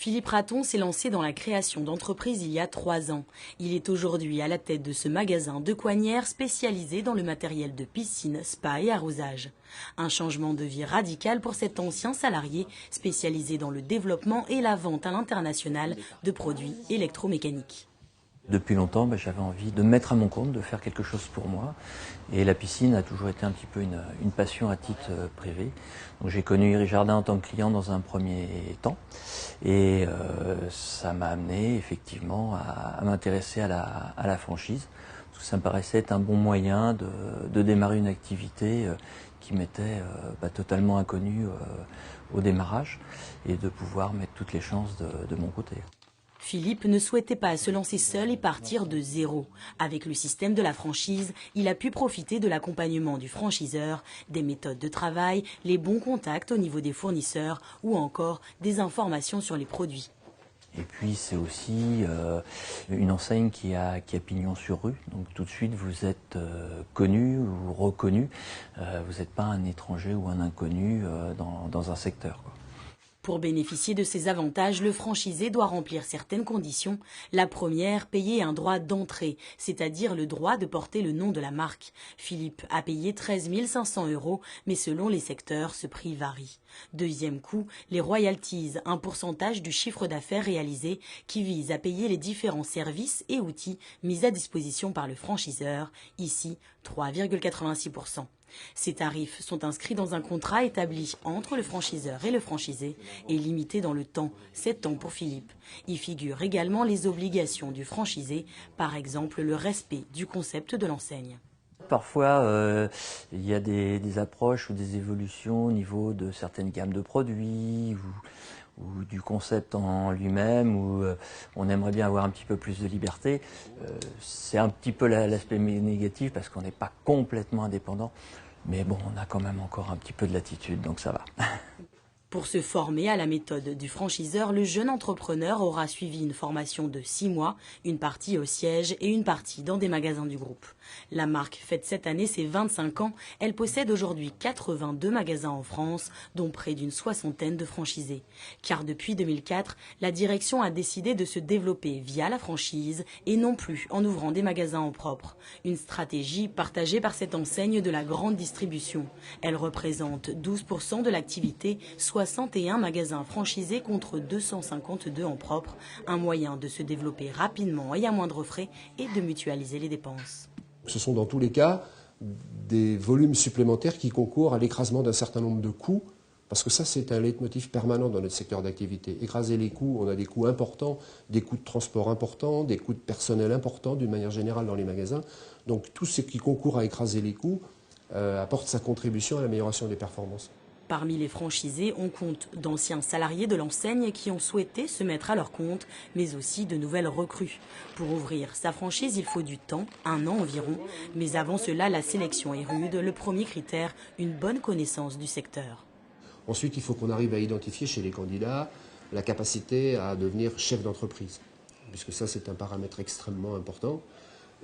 Philippe Raton s'est lancé dans la création d'entreprises il y a 3 ans. Il est aujourd'hui à la tête de ce magasin de Coignères spécialisé dans le matériel de piscine, spa et arrosage. Un changement de vie radical pour cet ancien salarié spécialisé dans le développement et la vente à l'international de produits électromécaniques. Depuis longtemps, j'avais envie de me mettre à mon compte, de faire quelque chose pour moi. Et la piscine a toujours été un petit peu une passion à titre privé. Donc j'ai connu Iris Jardin en tant que client dans un premier temps. Et ça m'a amené effectivement à m'intéresser à la franchise. Parce que ça me paraissait être un bon moyen de démarrer une activité qui m'était totalement inconnue au démarrage. Et de pouvoir mettre toutes les chances de mon côté. Philippe ne souhaitait pas se lancer seul et partir de zéro. Avec le système de la franchise, il a pu profiter de l'accompagnement du franchiseur, des méthodes de travail, les bons contacts au niveau des fournisseurs ou encore des informations sur les produits. Et puis c'est aussi une enseigne qui a pignon sur rue, donc tout de suite vous êtes connu ou reconnu, vous n'êtes pas un étranger ou un inconnu dans un secteur, quoi. Pour bénéficier de ces avantages, le franchisé doit remplir certaines conditions. La première, payer un droit d'entrée, c'est-à-dire le droit de porter le nom de la marque. Philippe a payé 13 500 €, mais selon les secteurs, ce prix varie. Deuxième coût, les royalties, un pourcentage du chiffre d'affaires réalisé qui vise à payer les différents services et outils mis à disposition par le franchiseur, ici 3,86 %. Ces tarifs sont inscrits dans un contrat établi entre le franchiseur et le franchisé et limité dans le temps, 7 ans pour Philippe. Y figurent également les obligations du franchisé, par exemple le respect du concept de l'enseigne. Parfois, il y a des approches ou des évolutions au niveau de certaines gammes de produits ou du concept en lui-même, où on aimerait bien avoir un petit peu plus de liberté. C'est un petit peu l'aspect négatif parce qu'on n'est pas complètement indépendant. Mais bon, on a quand même encore un petit peu de latitude, donc ça va. Pour se former à la méthode du franchiseur, le jeune entrepreneur aura suivi une formation de 6 mois, une partie au siège et une partie dans des magasins du groupe. La marque fête cette année ses 25 ans. Elle possède aujourd'hui 82 magasins en France, dont près d'une 60aine de franchisés. Car depuis 2004, la direction a décidé de se développer via la franchise et non plus en ouvrant des magasins en propre. Une stratégie partagée par cette enseigne de la grande distribution. Elle représente 12 % de l'activité, 61 magasins franchisés contre 252 en propre, un moyen de se développer rapidement et à moindre frais et de mutualiser les dépenses. Ce sont dans tous les cas des volumes supplémentaires qui concourent à l'écrasement d'un certain nombre de coûts, parce que ça c'est un leitmotiv permanent dans notre secteur d'activité. Écraser les coûts, on a des coûts importants, des coûts de transport importants, des coûts de personnel importants d'une manière générale dans les magasins. Donc tout ce qui concourt à écraser les coûts apporte sa contribution à l'amélioration des performances. Parmi les franchisés, on compte d'anciens salariés de l'enseigne qui ont souhaité se mettre à leur compte, mais aussi de nouvelles recrues. Pour ouvrir sa franchise, il faut du temps, 1 an environ. Mais avant cela, la sélection est rude. Le premier critère, une bonne connaissance du secteur. Ensuite, il faut qu'on arrive à identifier chez les candidats la capacité à devenir chef d'entreprise, puisque ça, c'est un paramètre extrêmement important.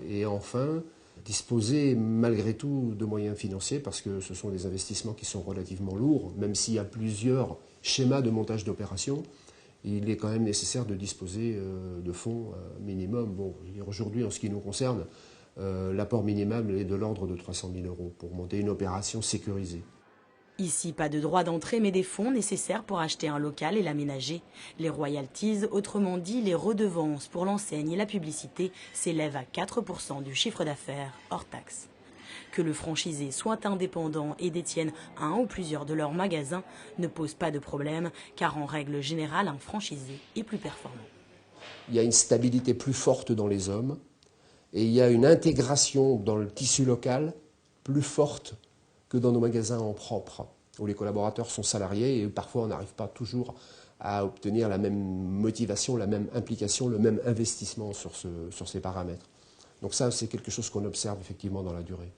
Et enfin, disposer malgré tout de moyens financiers, parce que ce sont des investissements qui sont relativement lourds, même s'il y a plusieurs schémas de montage d'opération, il est quand même nécessaire de disposer de fonds minimum. Bon, aujourd'hui, en ce qui nous concerne, l'apport minimal est de l'ordre de 300 000 € pour monter une opération sécurisée. Ici, pas de droit d'entrée, mais des fonds nécessaires pour acheter un local et l'aménager. Les royalties, autrement dit les redevances pour l'enseigne et la publicité, s'élèvent à 4 % du chiffre d'affaires, hors taxe. Que le franchisé soit indépendant et détienne un ou plusieurs de leurs magasins ne pose pas de problème, car en règle générale, un franchisé est plus performant. Il y a une stabilité plus forte dans les hommes et il y a une intégration dans le tissu local plus forte que dans nos magasins en propre, où les collaborateurs sont salariés et parfois on n'arrive pas toujours à obtenir la même motivation, la même implication, le même investissement sur ces paramètres. Donc ça, c'est quelque chose qu'on observe effectivement dans la durée.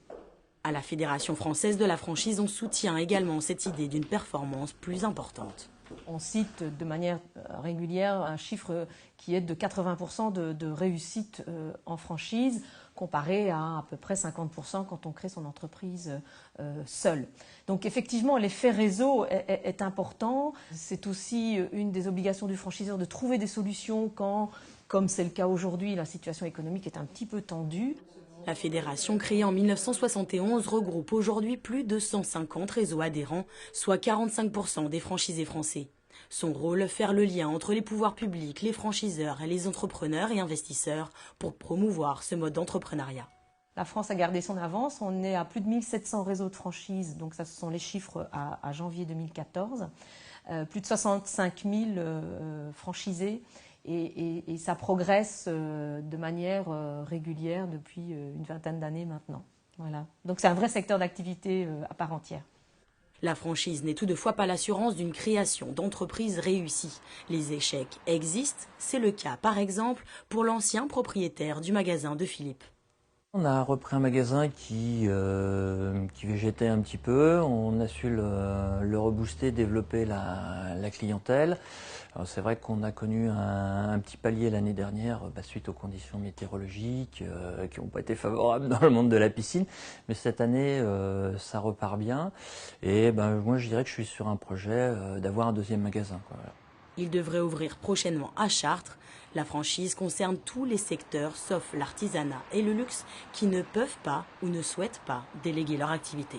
À la Fédération française de la franchise, on soutient également cette idée d'une performance plus importante. On cite de manière régulière un chiffre qui est de 80% de réussite en franchise, comparé à peu près 50% quand on crée son entreprise seul. Donc effectivement, l'effet réseau est important. C'est aussi une des obligations du franchiseur de trouver des solutions quand, comme c'est le cas aujourd'hui, la situation économique est un petit peu tendue. La fédération, créée en 1971, regroupe aujourd'hui plus de 150 réseaux adhérents, soit 45% des franchisés français. Son rôle, faire le lien entre les pouvoirs publics, les franchiseurs, les entrepreneurs et investisseurs pour promouvoir ce mode d'entrepreneuriat. La France a gardé son avance, on est à plus de 1700 réseaux de franchise, donc ça ce sont les chiffres à janvier 2014, plus de 65 000 franchisés. Et ça progresse de manière régulière depuis une vingtaine d'années maintenant. Voilà. Donc c'est un vrai secteur d'activité à part entière. La franchise n'est toutefois pas l'assurance d'une création d'entreprise réussie. Les échecs existent, c'est le cas par exemple pour l'ancien propriétaire du magasin de Philippe. On a repris un magasin qui végétait un petit peu, on a su le rebooster, développer la clientèle. C'est vrai qu'on a connu un petit palier l'année dernière suite aux conditions météorologiques qui n'ont pas été favorables dans le monde de la piscine. Mais cette année, ça repart bien. Et moi, je dirais que je suis sur un projet d'avoir un deuxième magasin, quoi. Il devrait ouvrir prochainement à Chartres. La franchise concerne tous les secteurs sauf l'artisanat et le luxe qui ne peuvent pas ou ne souhaitent pas déléguer leur activité.